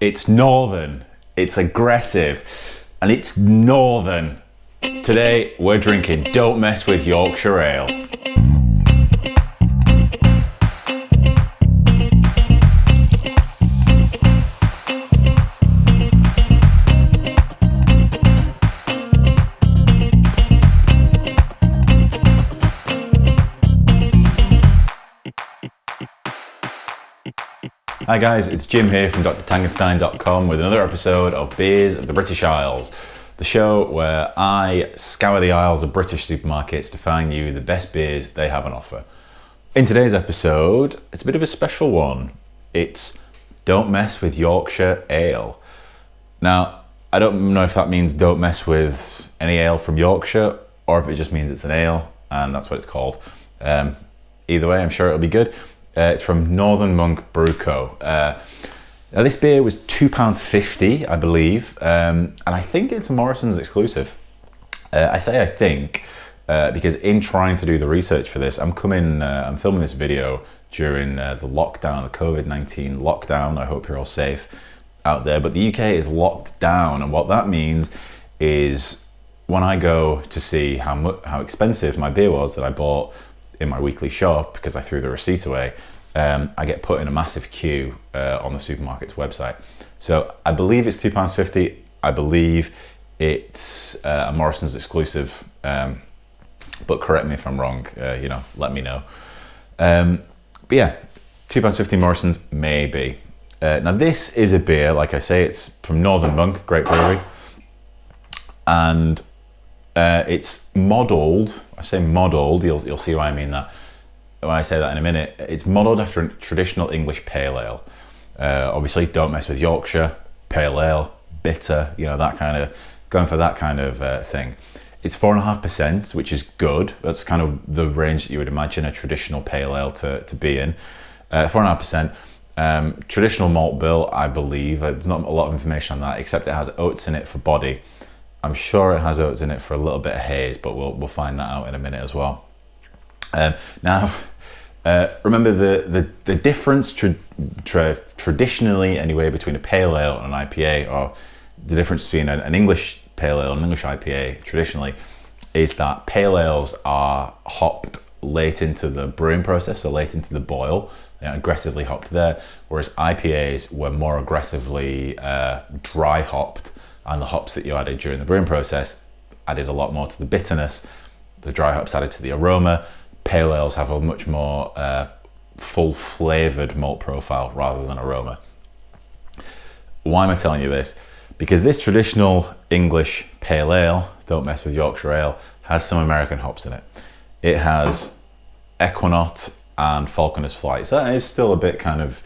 It's northern, it's aggressive, and it's northern. Today we're drinking Don't Mess with Yorkshire Ale. Hi guys, it's Jim here from drtangenstein.com with another episode of Beers of the British Isles, the show where I scour the aisles of British supermarkets to find you the best beers they have on offer. In today's episode, it's a bit of a special one. It's Don't Mess with Yorkshire Ale. Now, I don't know if that means don't mess with any ale from Yorkshire or if it just means it's an ale and that's what it's called. Either way, I'm sure it'll be good. It's from Northern Monk Brew Co. Now this beer was £2.50, I believe, and I think it's a Morrison's exclusive. I say I think because in trying to do the research for this, I'm filming this video during the lockdown, the COVID-19 lockdown. I hope you're all safe out there, but the UK is locked down, and what that means is when I go to see how expensive my beer was that I bought in my weekly shop because I threw the receipt away, I get put in a massive queue on the supermarket's website. So I believe it's £2.50. I believe it's a Morrison's exclusive, but correct me if I'm wrong, let me know. But yeah, £2.50 Morrison's, maybe. Now this is a beer, like I say, it's from Northern Monk, great brewery. And it's modelled, I say modelled, you'll see why I mean that when I say that in a minute. It's modelled after a traditional English pale ale. Obviously, don't mess with Yorkshire, pale ale, bitter, going for that kind of thing. It's 4.5%, which is good. That's kind of the range that you would imagine a traditional pale ale to be in. 4.5%. Traditional malt bill, I believe. There's not a lot of information on that, except it has oats in it for body. I'm sure it has oats in it for a little bit of haze, but we'll find that out in a minute as well. Now, remember the difference traditionally anyway between a pale ale and an IPA, or the difference between an English pale ale and an English IPA traditionally, is that pale ales are hopped late into the brewing process, so late into the boil, aggressively hopped there, whereas IPAs were more aggressively dry hopped. And the hops that you added during the brewing process added a lot more to the bitterness. The dry hops added to the aroma. Pale ales have a much more full flavoured malt profile rather than aroma. Why am I telling you this? Because this traditional English pale ale, don't mess with Yorkshire Ale, has some American hops in it. It has Equinaut and Falconer's Flight. So that is still a bit kind of,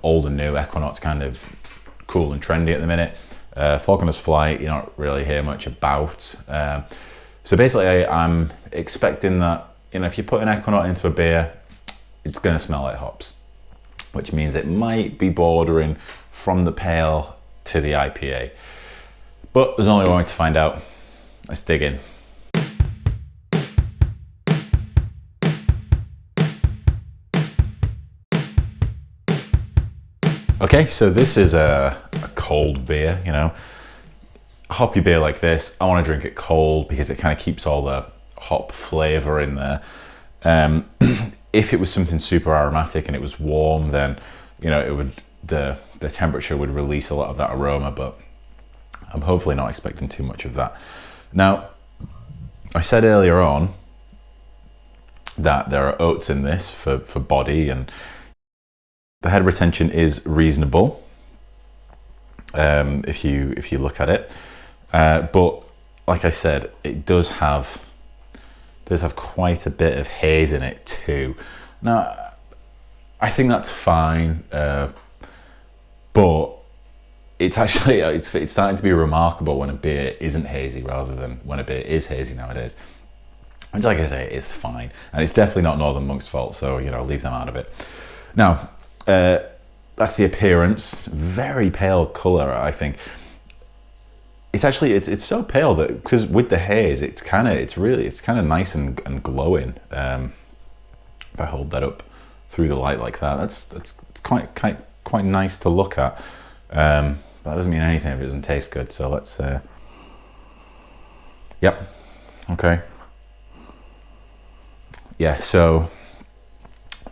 old and new. Equinaut's kind of cool and trendy at the minute. Falconer's Flight, you don't really hear much about. So basically, I'm expecting that, if you put an Equinaut into a beer, it's going to smell like hops, which means it might be bordering from the pale to the IPA. But there's only one way to find out. Let's dig in. Okay, so this is a cold beer, a hoppy beer like this. I want to drink it cold because it kind of keeps all the hop flavor in there. If it was something super aromatic and it was warm, then the temperature would release a lot of that aroma, but I'm hopefully not expecting too much of that. Now, I said earlier on that there are oats in this for body, and the head retention is reasonable if you look at it, but like I said, it does have quite a bit of haze in it too. Now, I think that's fine, but it's actually it's starting to be remarkable when a beer isn't hazy rather than when a beer is hazy nowadays. Which, like I say, is fine, and it's definitely not Northern Monk's fault. So leave them out of it. Now. That's the appearance. Very pale colour, I think. It's so pale that because with the haze, it's kind of nice and glowing. If I hold that up through the light like that, it's quite nice to look at. That doesn't mean anything if it doesn't taste good. So let's, yep, okay. Yeah, so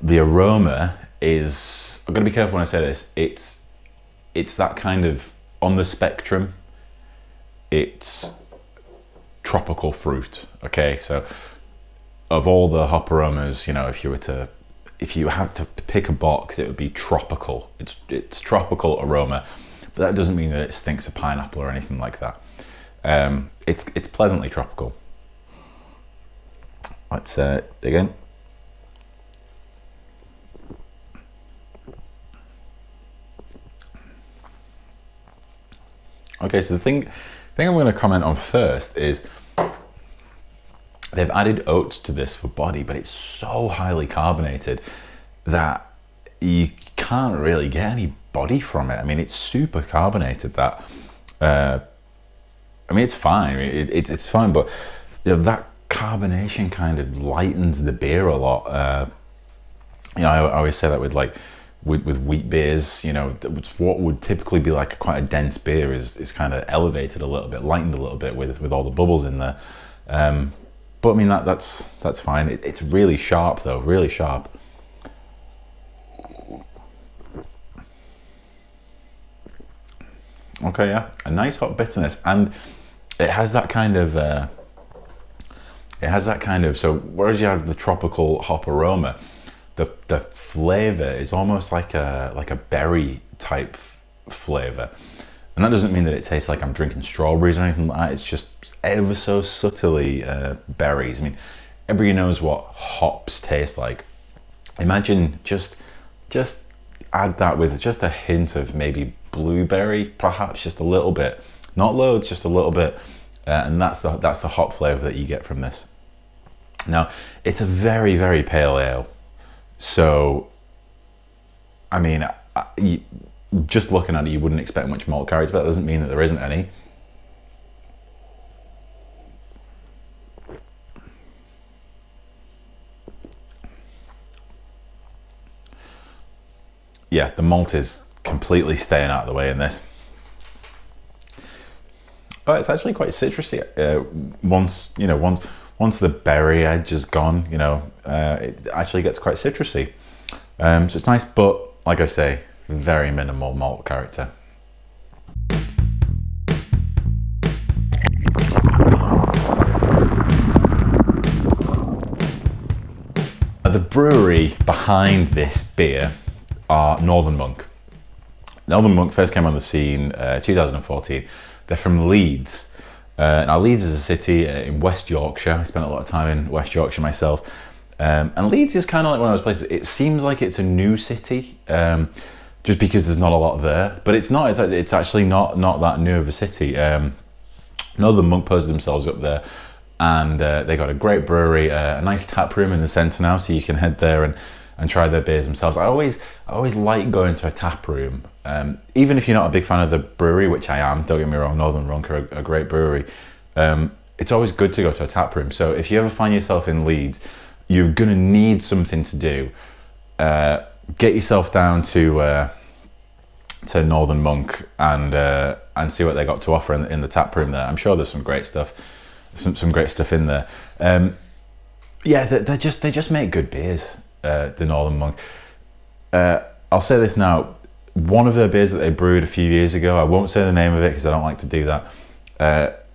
the aroma is, I'm gonna be careful when I say this, it's that kind of, on the spectrum, it's tropical fruit, okay? So of all the hop aromas, you know, if you had to pick a box, it would be tropical. It's tropical aroma, but that doesn't mean that it stinks of pineapple or anything like that. It's pleasantly tropical. Let's again. Okay, so the thing I'm going to comment on first is they've added oats to this for body, but it's so highly carbonated that you can't really get any body from it. I mean, it's super carbonated. That I mean, it's fine. It's fine, but you know, that carbonation kind of lightens the beer a lot. You know, I always say that with wheat beers, you know, what would typically be like quite a dense beer is kind of elevated a little bit, lightened a little bit with all the bubbles in there. But I mean, that's fine. It's really sharp though, really sharp. Okay, yeah, a nice hot bitterness, and it has that kind of, so whereas you have the tropical hop aroma, the flavor is almost like a berry type flavor, and that doesn't mean that it tastes like I'm drinking strawberries or anything like that. It's just ever so subtly berries. I mean, everybody knows what hops taste like. Imagine just add that with just a hint of maybe blueberry, perhaps just a little bit, not loads, just a little bit, and that's the hop flavor that you get from this. Now, it's a very, very pale ale. So, I mean, just looking at it, you wouldn't expect much malt character, but that doesn't mean that there isn't any. Yeah, the malt is completely staying out of the way in this. But it's actually quite citrusy. Once the berry edge is gone, you know, it actually gets quite citrusy. So it's nice, but like I say, very minimal malt character. The brewery behind this beer are Northern Monk. Northern Monk first came on the scene 2014. They're from Leeds. Now Leeds is a city in West Yorkshire. I spent a lot of time in West Yorkshire myself. And Leeds is kind of like one of those places, it seems like it's a new city, just because there's not a lot there. But it's not, it's actually not that new of a city. Northern Monk posted themselves up there, and they got a great brewery, a nice tap room in the centre now, so you can head there and try their beers themselves. I always like going to a tap room, even if you're not a big fan of the brewery, which I am. Don't get me wrong, Northern Monk are a great brewery. It's always good to go to a tap room. So if you ever find yourself in Leeds, you're gonna need something to do. Get yourself down to Northern Monk and see what they got to offer in the tap room there. I'm sure there's some great stuff, some great stuff in there. Yeah, they just make good beers. The Northern Monk. I'll say this now. One of their beers that they brewed a few years ago, I won't say the name of it because I don't like to do that.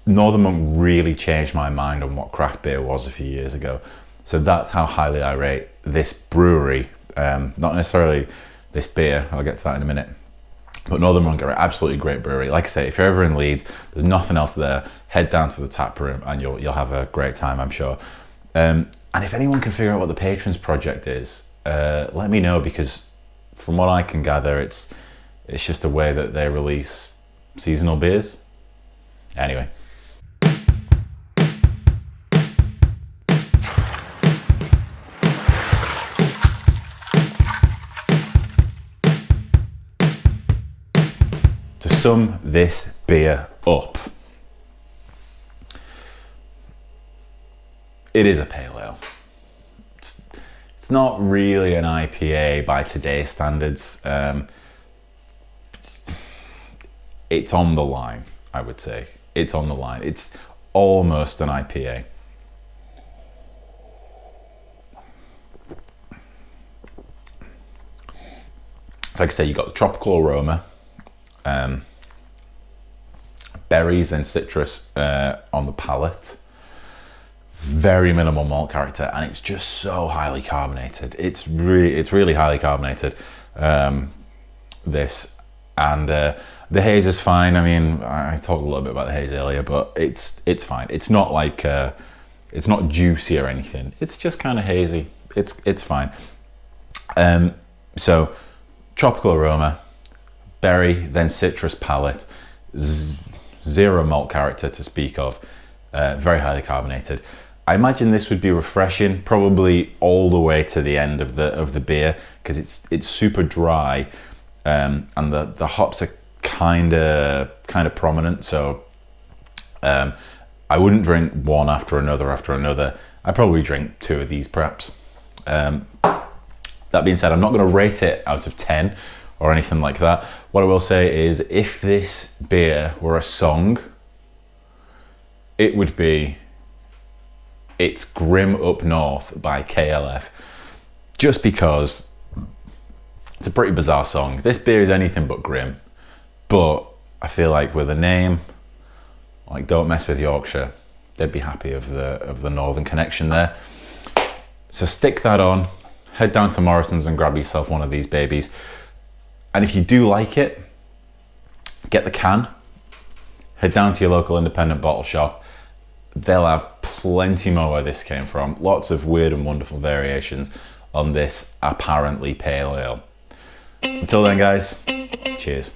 Northern Monk really changed my mind on what craft beer was a few years ago. So that's how highly I rate this brewery. Not necessarily this beer, I'll get to that in a minute. But Northern Monk are an absolutely great brewery. Like I say, if you're ever in Leeds, there's nothing else there, head down to the tap room and you'll have a great time, I'm sure. And if anyone can figure out what the Patrons Project is, let me know, because from what I can gather, it's just a way that they release seasonal beers. Anyway. To sum this beer up, it is a pale ale. It's not really an IPA by today's standards. it's on the line, I would say. It's on the line. It's almost an IPA. Like I say, you've got the tropical aroma, berries and citrus on the palate. Very minimal malt character, and it's just so highly carbonated. It's really highly carbonated. This, and the haze is fine. I mean, I talked a little bit about the haze earlier, but it's fine. It's not like it's not juicy or anything. It's just kind of hazy. It's fine. So tropical aroma, berry, then citrus palate, zero malt character to speak of. Very highly carbonated. I imagine this would be refreshing, probably all the way to the end of the beer, because it's super dry, and the hops are kind of prominent. So I wouldn't drink one after another. I'd probably drink 2 of these perhaps. That being said, I'm not going to rate it out of 10 or anything like that. What I will say is, if this beer were a song, it would be It's Grim Up North by KLF, just because it's a pretty bizarre song. This beer is anything but grim, but I feel like with a name like Don't Mess With Yorkshire, they'd be happy of the Northern connection there. So stick that on, head down to Morrison's and grab yourself one of these babies. And if you do like it, get the can, head down to your local independent bottle shop. They'll have plenty more where this came from. Lots of weird and wonderful variations on this apparently pale ale. Until then, guys, cheers.